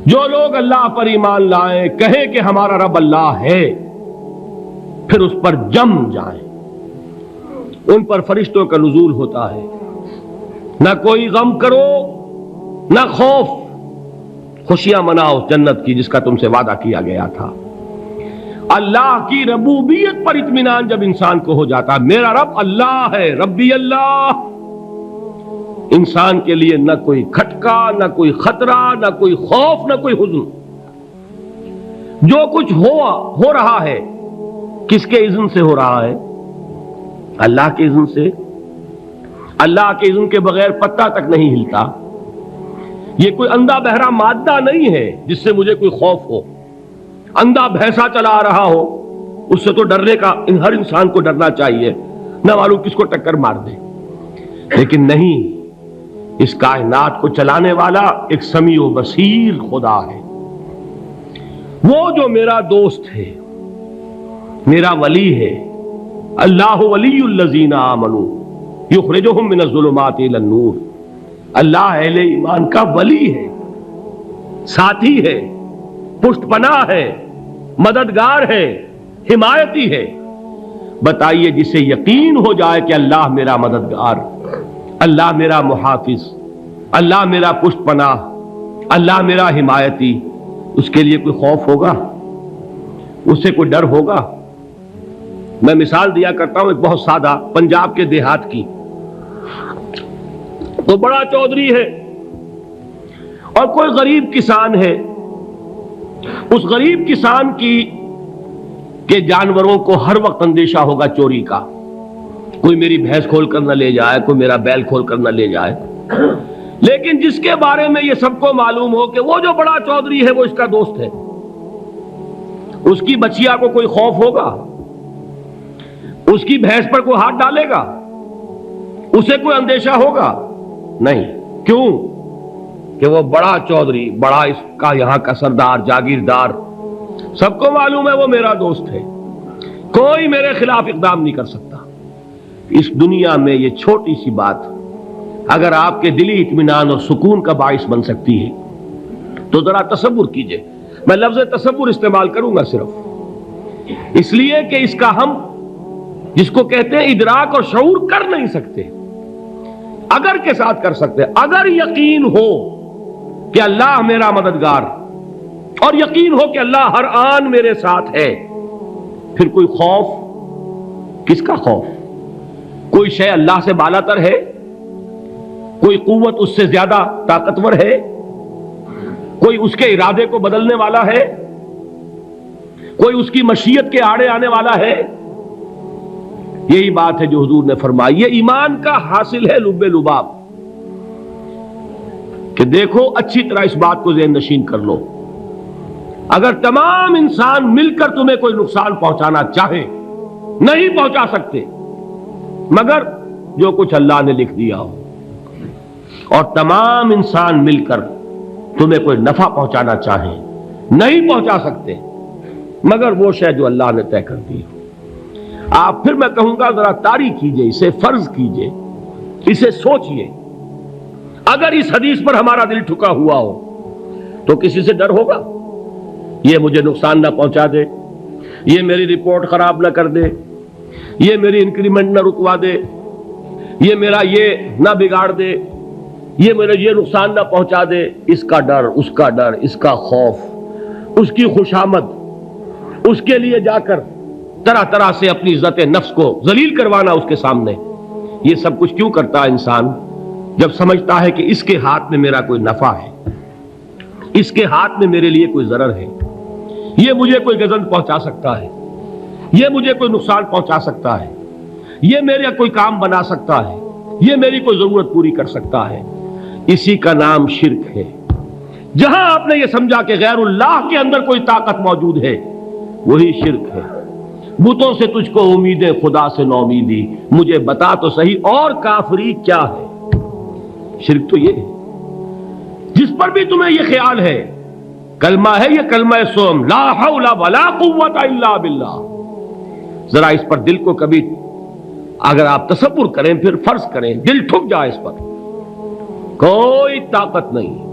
جو لوگ اللہ پر ایمان لائیں، کہیں کہ ہمارا رب اللہ ہے، پھر اس پر جم جائیں، ان پر فرشتوں کا نزول ہوتا ہے۔ نہ کوئی غم کرو نہ خوف، خوشیاں مناؤ جنت کی جس کا تم سے وعدہ کیا گیا تھا۔ اللہ کی ربوبیت پر اطمینان جب انسان کو ہو جاتا، میرا رب اللہ ہے، ربی اللہ، انسان کے لیے نہ کوئی کھٹکا، نہ کوئی خطرہ، نہ کوئی خوف، نہ کوئی حزن۔ جو کچھ ہو رہا ہے کس کے اذن سے ہو رہا ہے؟ اللہ کے اذن سے۔ اللہ کے اذن کے بغیر پتہ تک نہیں ہلتا۔ یہ کوئی اندھا بہرا مادہ نہیں ہے جس سے مجھے کوئی خوف ہو۔ اندھا بھینسا چلا آ رہا ہو، اس سے تو ڈرنے کا ہر انسان کو ڈرنا چاہیے، نہ معلوم کس کو ٹکر مار دے۔ لیکن نہیں، اس کائنات کو چلانے والا ایک سمیع و بصیر خدا ہے، وہ جو میرا دوست ہے، میرا ولی ہے۔ اللہ ولی الذین آمنوا یخرجہم من الظلمات الی النور۔ اللہ اہل ایمان کا ولی ہے، ساتھی ہے، پشت پناہ ہے، مددگار ہے، حمایتی ہے۔ بتائیے جسے یقین ہو جائے کہ اللہ میرا مددگار، اللہ میرا محافظ، اللہ میرا پشت پناہ، اللہ میرا حمایتی، اس کے لیے کوئی خوف ہوگا؟ اس سے کوئی ڈر ہوگا؟ میں مثال دیا کرتا ہوں ایک بہت سادہ، پنجاب کے دیہات کی۔ تو بڑا چودھری ہے اور کوئی غریب کسان ہے۔ اس غریب کسان کے جانوروں کو ہر وقت اندیشہ ہوگا چوری کا، کوئی میری بھینس کھول کر نہ لے جائے، کوئی میرا بیل کھول کر نہ لے جائے۔ لیکن جس کے بارے میں یہ سب کو معلوم ہو کہ وہ جو بڑا چودھری ہے وہ اس کا دوست ہے، اس کی بچیا کو کوئی خوف ہوگا؟ اس کی بھینس پر کوئی ہاتھ ڈالے گا؟ اسے کوئی اندیشہ ہوگا؟ نہیں۔ کیوں؟ کہ وہ بڑا چودھری، بڑا اس کا یہاں کا سردار، جاگیردار، سب کو معلوم ہے وہ میرا دوست ہے، کوئی میرے خلاف اقدام نہیں کر سکتا۔ اس دنیا میں یہ چھوٹی سی بات اگر آپ کے دلی اطمینان اور سکون کا باعث بن سکتی ہے تو ذرا تصور کیجئے۔ میں لفظ تصور استعمال کروں گا صرف اس لیے کہ اس کا ہم جس کو کہتے ہیں ادراک اور شعور کر نہیں سکتے، اگر کے ساتھ کر سکتے۔ اگر یقین ہو کہ اللہ میرا مددگار اور یقین ہو کہ اللہ ہر آن میرے ساتھ ہے، پھر کوئی خوف؟ کس کا خوف؟ کوئی شے اللہ سے بالاتر ہے؟ کوئی قوت اس سے زیادہ طاقتور ہے؟ کوئی اس کے ارادے کو بدلنے والا ہے؟ کوئی اس کی مشیت کے آڑے آنے والا ہے؟ یہی بات ہے جو حضور نے فرمائی۔ یہ ایمان کا حاصل ہے لب لباب، کہ دیکھو اچھی طرح اس بات کو ذہن نشین کر لو، اگر تمام انسان مل کر تمہیں کوئی نقصان پہنچانا چاہے نہیں پہنچا سکتے، مگر جو کچھ اللہ نے لکھ دیا ہو، اور تمام انسان مل کر تمہیں کوئی نفع پہنچانا چاہیں نہیں پہنچا سکتے، مگر وہ شے جو اللہ نے طے کر دی ہو۔ آپ پھر میں کہوں گا ذرا طاری کیجئے، اسے فرض کیجئے، اسے سوچئے۔ اگر اس حدیث پر ہمارا دل ٹھکا ہوا ہو تو کسی سے ڈر ہوگا؟ یہ مجھے نقصان نہ پہنچا دے، یہ میری رپورٹ خراب نہ کر دے، یہ میری انکریمنٹ نہ رکوا دے، یہ میرا یہ نہ بگاڑ دے، یہ میرا یہ نقصان نہ پہنچا دے۔ اس کا ڈر، اس کا ڈر، اس کا خوف، اس کی خوشامد، اس کے لیے جا کر طرح طرح سے اپنی عزت نفس کو ذلیل کروانا اس کے سامنے، یہ سب کچھ کیوں کرتا ہے انسان؟ جب سمجھتا ہے کہ اس کے ہاتھ میں میرا کوئی نفع ہے، اس کے ہاتھ میں میرے لیے کوئی ضرر ہے، یہ مجھے کوئی گزن پہنچا سکتا ہے، یہ مجھے کوئی نقصان پہنچا سکتا ہے، یہ میرا کوئی کام بنا سکتا ہے، یہ میری کوئی ضرورت پوری کر سکتا ہے، اسی کا نام شرک ہے۔ جہاں آپ نے یہ سمجھا کہ غیر اللہ کے اندر کوئی طاقت موجود ہے، وہی شرک ہے۔ بتوں سے تجھ کو امیدیں، خدا سے نومیدی، مجھے بتا تو صحیح اور کافری کیا ہے؟ شرک تو یہ ہے۔ جس پر بھی تمہیں یہ خیال ہے، کلمہ ہے یہ کلمہ سوم، لا حول ولا قوت الا باللہ، ذرا اس پر دل کو کبھی اگر آپ تصور کریں، پھر فرض کریں، دل ٹھک جائے اس پر، کوئی طاقت نہیں۔